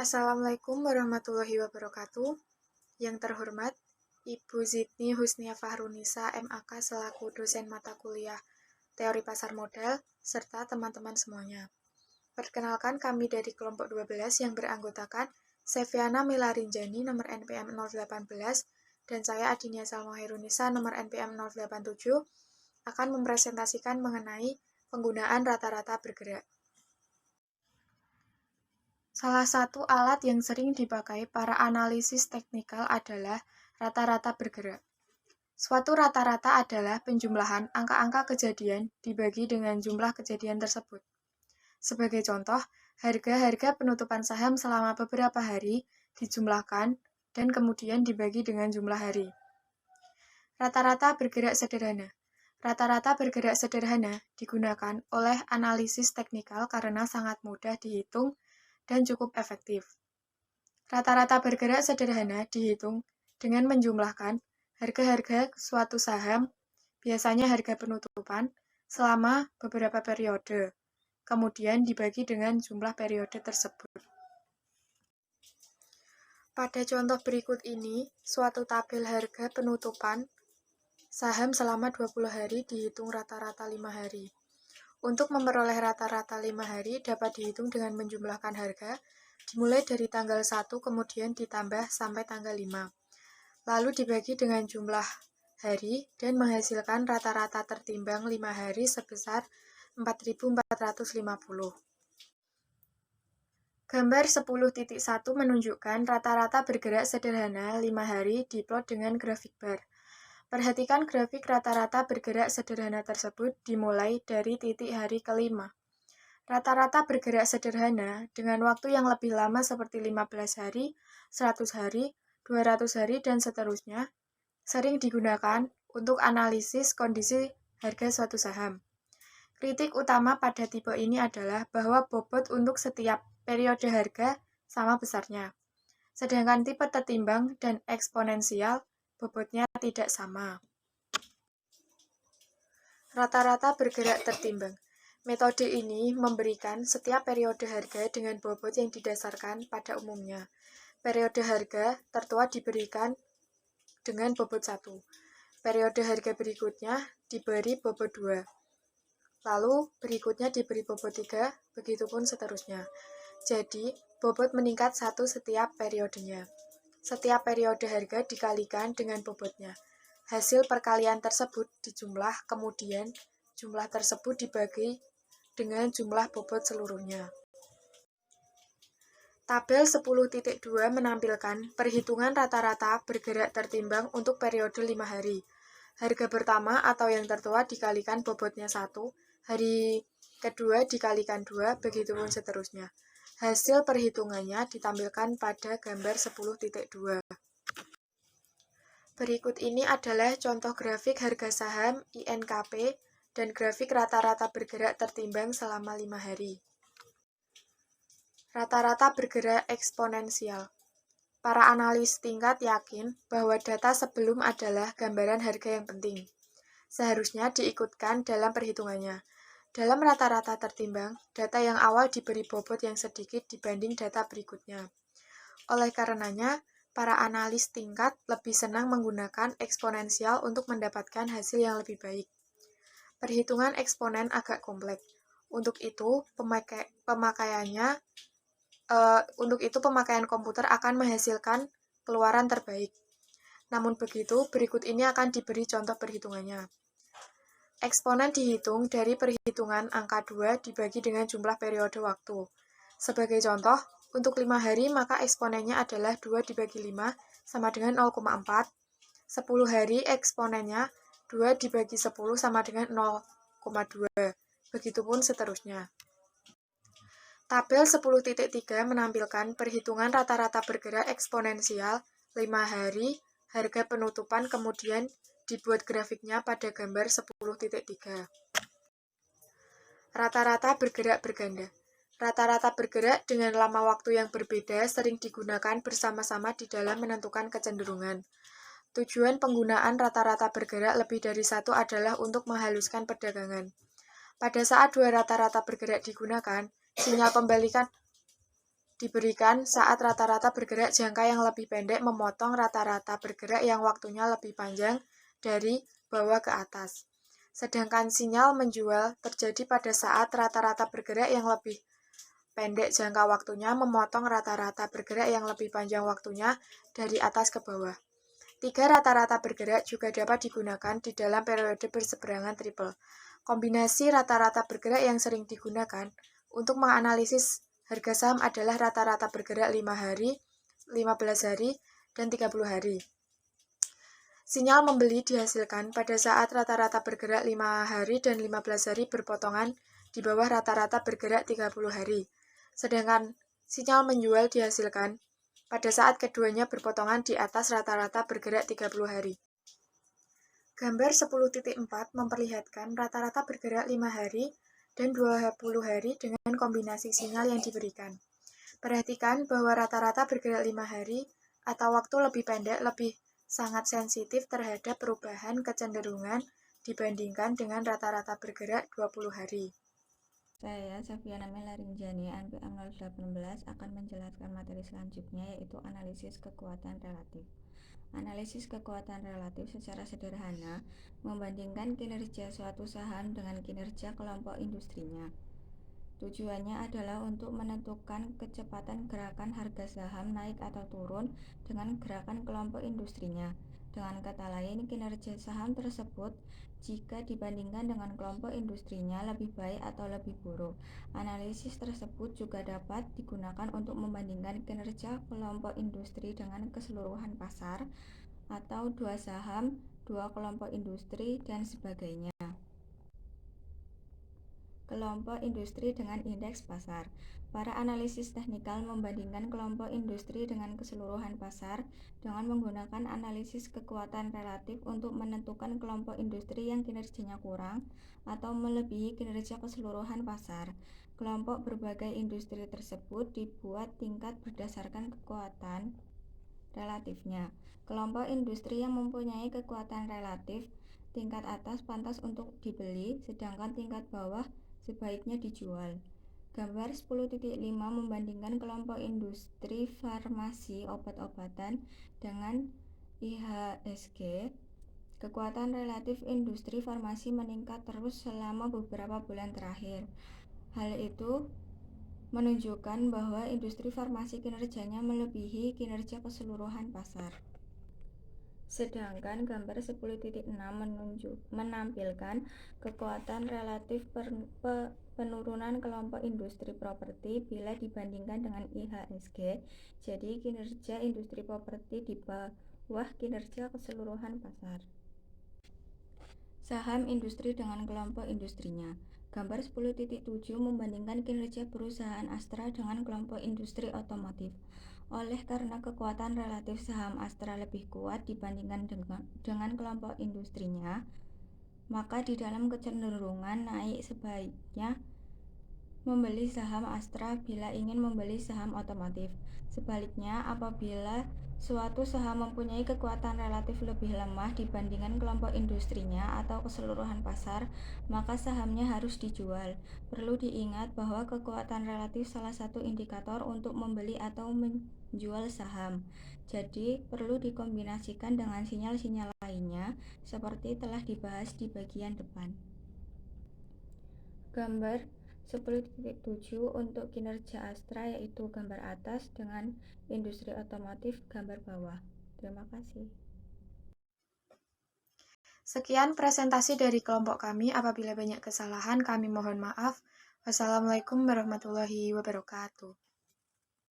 Assalamualaikum warahmatullahi wabarakatuh. Yang terhormat, Ibu Zidni Husnia Fahrunisa, MAK selaku dosen mata kuliah Teori Pasar Modal, serta teman-teman semuanya. Perkenalkan, kami dari kelompok 12 yang beranggotakan Seviana Milarinjani nomor NPM 018 dan saya Adinia Salma Herunisa nomor NPM 087 akan mempresentasikan mengenai penggunaan rata-rata bergerak. Salah satu alat yang sering dipakai para analisis teknikal adalah rata-rata bergerak. Suatu rata-rata adalah penjumlahan angka-angka kejadian dibagi dengan jumlah kejadian tersebut. Sebagai contoh, harga-harga penutupan saham selama beberapa hari dijumlahkan dan kemudian dibagi dengan jumlah hari. Rata-rata bergerak sederhana. Rata-rata bergerak sederhana digunakan oleh analisis teknikal karena sangat mudah dihitung dan cukup efektif. Rata-rata bergerak sederhana dihitung dengan menjumlahkan harga-harga suatu saham, biasanya harga penutupan, selama beberapa periode, kemudian dibagi dengan jumlah periode tersebut. Pada contoh berikut ini, suatu tabel harga penutupan saham selama 20 hari dihitung rata-rata 5 hari. Untuk memperoleh rata-rata 5 hari dapat dihitung dengan menjumlahkan harga, dimulai dari tanggal 1 kemudian ditambah sampai tanggal 5. Lalu dibagi dengan jumlah hari dan menghasilkan rata-rata tertimbang 5 hari sebesar 4.450. Gambar 10.1 menunjukkan rata-rata bergerak sederhana 5 hari diplot dengan grafik bar. Perhatikan grafik rata-rata bergerak sederhana tersebut dimulai dari titik hari kelima. Rata-rata bergerak sederhana dengan waktu yang lebih lama seperti 15 hari, 100 hari, 200 hari, dan seterusnya, sering digunakan untuk analisis kondisi harga suatu saham. Kritik utama pada tipe ini adalah bahwa bobot untuk setiap periode harga sama besarnya, sedangkan tipe tertimbang dan eksponensial bobotnya tidak sama. Rata-rata bergerak tertimbang. Metode ini memberikan setiap periode harga dengan bobot yang didasarkan pada umumnya. Periode harga tertua diberikan dengan bobot 1. Periode harga berikutnya diberi bobot 2. Lalu berikutnya diberi bobot 3, begitupun seterusnya. Jadi, bobot meningkat 1 setiap periodenya. Setiap periode harga dikalikan dengan bobotnya. Hasil perkalian tersebut dijumlah, kemudian jumlah tersebut dibagi dengan jumlah bobot seluruhnya. Tabel 10.2 menampilkan perhitungan rata-rata bergerak tertimbang untuk periode 5 hari. Harga pertama atau yang tertua dikalikan bobotnya 1, hari kedua dikalikan 2, begitupun seterusnya. Hasil perhitungannya ditampilkan pada gambar 10.2. Berikut ini adalah contoh grafik harga saham INKP dan grafik rata-rata bergerak tertimbang selama 5 hari. Rata-rata bergerak eksponensial. Para analis tingkat yakin bahwa data sebelum adalah gambaran harga yang penting. Seharusnya diikutkan dalam perhitungannya. Dalam rata-rata tertimbang, data yang awal diberi bobot yang sedikit dibanding data berikutnya. Oleh karenanya, para analis tingkat lebih senang menggunakan eksponensial untuk mendapatkan hasil yang lebih baik. Perhitungan eksponen agak kompleks. Untuk itu, pemakaian komputer akan menghasilkan keluaran terbaik. Namun begitu, berikut ini akan diberi contoh perhitungannya. Eksponen dihitung dari perhitungan angka 2 dibagi dengan jumlah periode waktu. Sebagai contoh, untuk 5 hari maka eksponennya adalah 2 dibagi 5 sama dengan 0,4. 10 hari eksponennya 2 dibagi 10 sama dengan 0,2. Begitupun seterusnya. Tabel 10.3 menampilkan perhitungan rata-rata bergerak eksponensial 5 hari harga penutupan kemudian dibuat grafiknya pada gambar 10.3. Rata-rata bergerak berganda. Rata-rata bergerak dengan lama waktu yang berbeda sering digunakan bersama-sama di dalam menentukan kecenderungan. Tujuan penggunaan rata-rata bergerak lebih dari satu adalah untuk menghaluskan perdagangan. Pada saat dua rata-rata bergerak digunakan, sinyal pembalikan diberikan saat rata-rata bergerak jangka yang lebih pendek memotong rata-rata bergerak yang waktunya lebih panjang dari bawah ke atas. Sedangkan sinyal menjual terjadi pada saat rata-rata bergerak yang lebih pendek jangka waktunya memotong rata-rata bergerak yang lebih panjang waktunya dari atas ke bawah. 3 rata-rata bergerak juga dapat digunakan di dalam periode berseberangan triple. Kombinasi rata-rata bergerak yang sering digunakan untuk menganalisis harga saham adalah rata-rata bergerak 5 hari, 15 hari, dan 30 hari. Sinyal membeli dihasilkan pada saat rata-rata bergerak 5 hari dan 15 hari berpotongan di bawah rata-rata bergerak 30 hari. Sedangkan sinyal menjual dihasilkan pada saat keduanya berpotongan di atas rata-rata bergerak 30 hari. Gambar 10.4 memperlihatkan rata-rata bergerak 5 hari dan 20 hari dengan kombinasi sinyal yang diberikan. Perhatikan bahwa rata-rata bergerak 5 hari atau waktu lebih pendek lebih sangat sensitif terhadap perubahan kecenderungan dibandingkan dengan rata-rata bergerak 20 hari. Saya, Safiana Melarinjani, NPM 018, akan menjelaskan materi selanjutnya, yaitu analisis kekuatan relatif. Analisis kekuatan relatif secara sederhana membandingkan kinerja suatu saham dengan kinerja kelompok industrinya. Tujuannya adalah untuk menentukan kecepatan gerakan harga saham naik atau turun dengan gerakan kelompok industrinya. Dengan kata lain, kinerja saham tersebut jika dibandingkan dengan kelompok industrinya lebih baik atau lebih buruk. Analisis tersebut juga dapat digunakan untuk membandingkan kinerja kelompok industri dengan keseluruhan pasar atau dua saham, dua kelompok industri, dan sebagainya. Kelompok industri dengan indeks pasar. Para analisis teknikal membandingkan kelompok industri dengan keseluruhan pasar dengan menggunakan analisis kekuatan relatif untuk menentukan kelompok industri yang kinerjanya kurang atau melebihi kinerja keseluruhan pasar. Kelompok berbagai industri tersebut dibuat tingkat berdasarkan kekuatan relatifnya. Kelompok industri yang mempunyai kekuatan relatif tingkat atas pantas untuk dibeli, sedangkan tingkat bawah sebaiknya dijual. Gambar 10.5 membandingkan kelompok industri farmasi obat-obatan dengan IHSG. Kekuatan relatif industri farmasi meningkat terus selama beberapa bulan terakhir. Hal itu menunjukkan bahwa industri farmasi kinerjanya melebihi kinerja keseluruhan pasar. Sedangkan gambar 10.6 menampilkan kekuatan relatif penurunan kelompok industri properti bila dibandingkan dengan IHSG. Jadi kinerja industri properti di bawah kinerja keseluruhan pasar. Saham industri dengan kelompok industrinya. Gambar 10.7 membandingkan kinerja perusahaan Astra dengan kelompok industri otomotif. Oleh karena kekuatan relatif saham Astra lebih kuat dibandingkan dengan kelompok industrinya, maka di dalam kecenderungan naik sebaiknya membeli saham Astra bila ingin membeli saham otomotif. Sebaliknya, apabila suatu saham mempunyai kekuatan relatif lebih lemah dibandingkan kelompok industrinya atau keseluruhan pasar, maka sahamnya harus dijual. Perlu diingat bahwa kekuatan relatif salah satu indikator untuk membeli atau menjual saham. Jadi, perlu dikombinasikan dengan sinyal-sinyal lainnya seperti telah dibahas di bagian depan. Gambar 10.7 untuk kinerja Astra yaitu gambar atas dengan industri otomotif gambar bawah. Terima kasih. Sekian presentasi dari kelompok kami. Apabila banyak kesalahan, kami mohon maaf. Wassalamualaikum warahmatullahi wabarakatuh.